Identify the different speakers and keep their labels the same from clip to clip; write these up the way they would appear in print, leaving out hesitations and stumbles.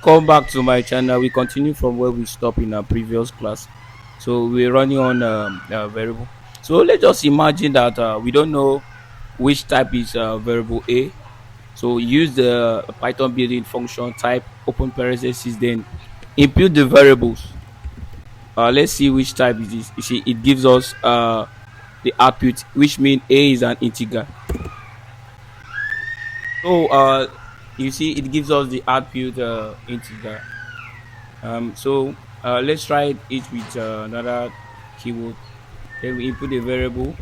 Speaker 1: welcome back to my channel. We continue from where we stopped in our previous class. So we're running on a variable. So let's just imagine that we don't know which type is variable A. So use the Python built-in function type open parentheses, then input the variables. Let's see which type it is. You see, it gives us the output, which means A is an integer. So you see, it gives us the output integer. Let's try it with another keyword. Then we input a variable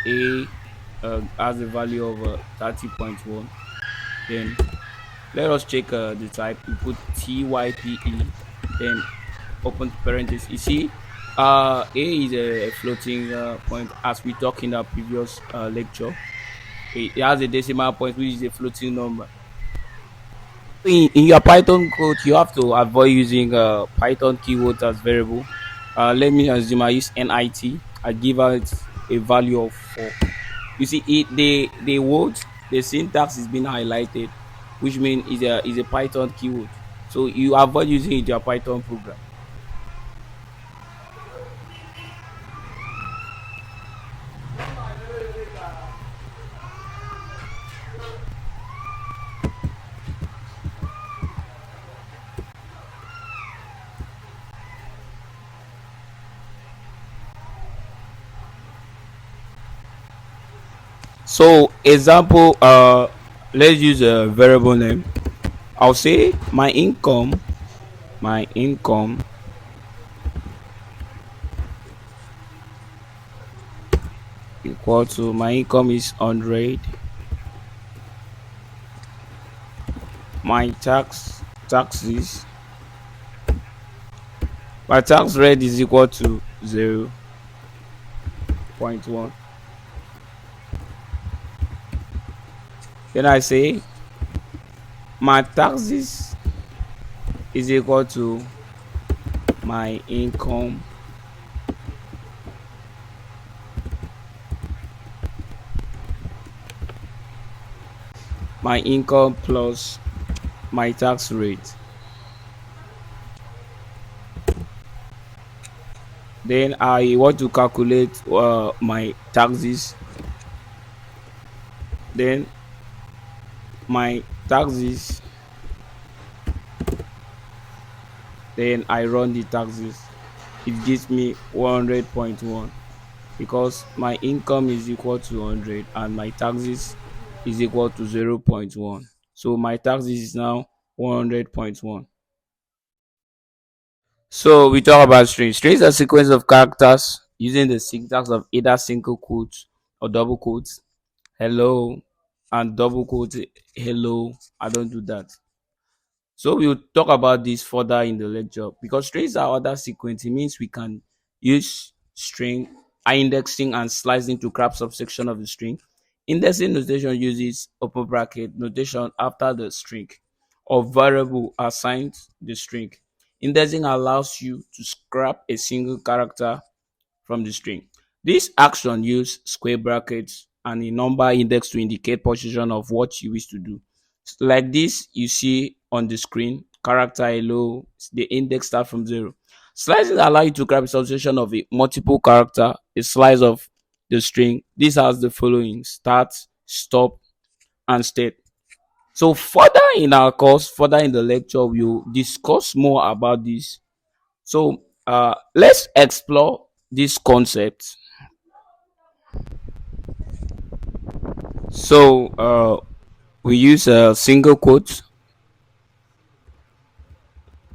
Speaker 1: a has a value of 30.1. Then let us check the type. We put type, then open parenthesis. You see, a is a floating point, as we talked in our previous lecture. It has a decimal point, which is a floating number. In your Python code, you have to avoid using Python keywords as variable. Let me assume I use NIT. I give out a value of 4. You see, the word, the syntax is being highlighted, which means is a Python keyword. So you avoid using it in your Python program. So example, let's use a variable name. I'll say my income equal to my income is 100. My taxes, my tax rate is equal to 0.1. Then I say my taxes is equal to my income plus my tax rate. Then I want to calculate my taxes. Then my taxes, then I run the taxes. It gives me 100.1 because my income is equal to 100 and my taxes is equal to 0.1. So my taxes is now 100.1. So we talk about strings. Strings are a sequence of characters using the syntax of either single quotes or double quotes. Hello and double quotes. Hello. I don't do that. So we'll talk about this further in the lecture because strings are other sequence. It means we can use string indexing and slicing to grab subsection of the string. Indexing notation uses open bracket notation after the string or variable assigned the string. Indexing allows you to scrap a single character from the string. This action use square brackets and a number index to indicate position of what you wish to do. Like this, you see on the screen, character hello, the index start from 0. Slices allow you to grab a subsection of a multiple character, a slice of the string. This has the following: start, stop, and state. So further in our course, further in the lecture, we'll discuss more about this. So let's explore this concept. So we use a single quote.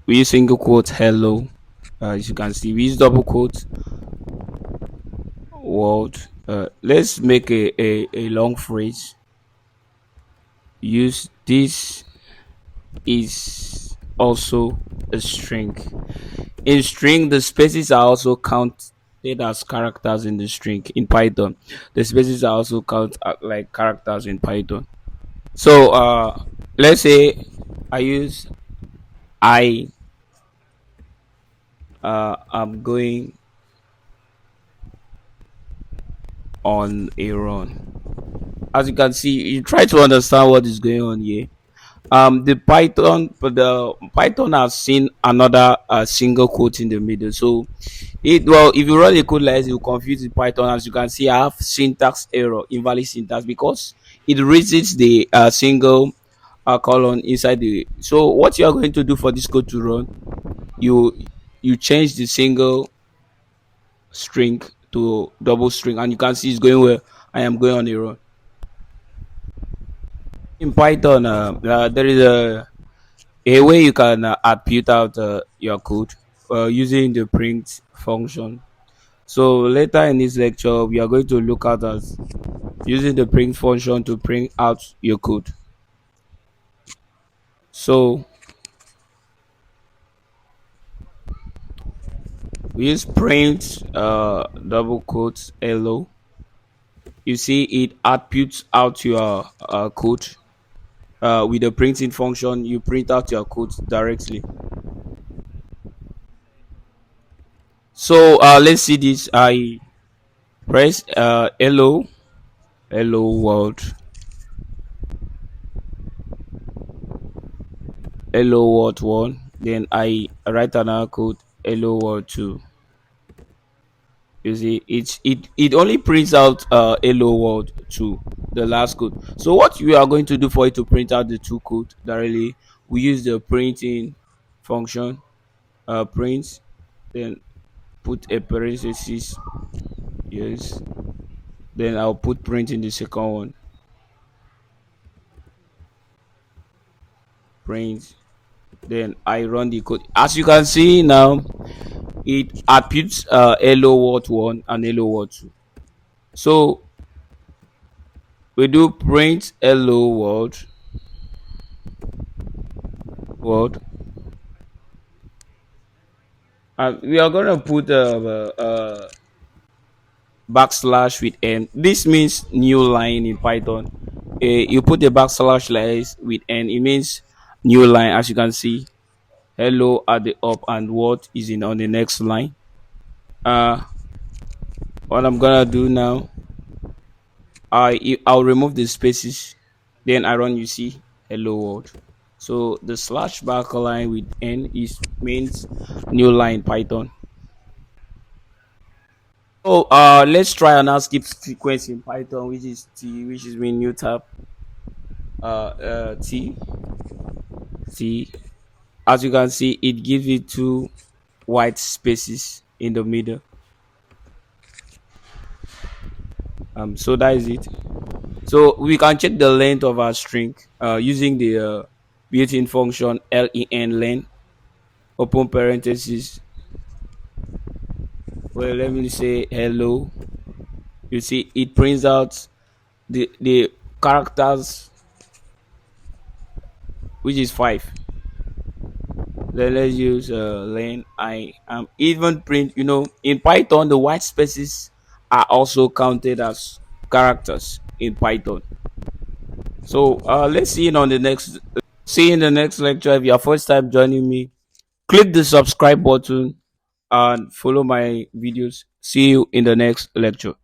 Speaker 1: We use single quote hello. As you can see, we use double quote world. Let's make a long phrase. Use this is also a string. In string, the spaces are also counted as characters in the string in Python. The spaces are also counted like characters in Python. So let's say I use I am going on a run. As you can see, you try to understand what is going on here. The Python, but the Python has seen another single quote in the middle. So if you run a code like this, it will confuse the Python. As you can see, I have syntax error, invalid syntax, because it reads the single colon inside the. So what you are going to do for this code to run, you you change the single string to double string, and you can see it's going well. I am going on a run. In Python, there is a way you can output out your code using the print function. So later in this lecture, we are going to look at as using the print function to print out your code. So we use print double quotes hello. You see it outputs out your code. With the printing function, you print out your code directly. So let's see this. I press hello, hello world, hello world 1. Then I write another code, hello world 2. You see, it only prints out hello world 2, the last code. So what we are going to do for it to print out the two code directly, we use the printing function, print, then put a parenthesis, yes, then I'll put print in the second one, print, then I run the code. As you can see now, it outputs hello world 1 and hello world 2. So we do print hello world, and we are gonna put backslash with n. This means new line in Python. You put a backslash like with n, it means new line. As you can see, hello at the up and what is in on the next line. What I'm gonna do now, I'll remove the spaces, then I run. You see hello world. So the slash backline with n is means new line Python. So let's try and now skip sequence in Python, which is t, which is mean new tab t t. As you can see, it gives it two white spaces in the middle. So that is it. So we can check the length of our string using the built-in function len length, open parenthesis. Well, let me say hello. You see, it prints out the characters, which is 5. Then let's use len I am even print. In Python, the white spaces are also counted as characters in Python. So let's see in on the next. See you in the next lecture. If you're first time joining me, click the subscribe button and follow my videos. See you in the next lecture.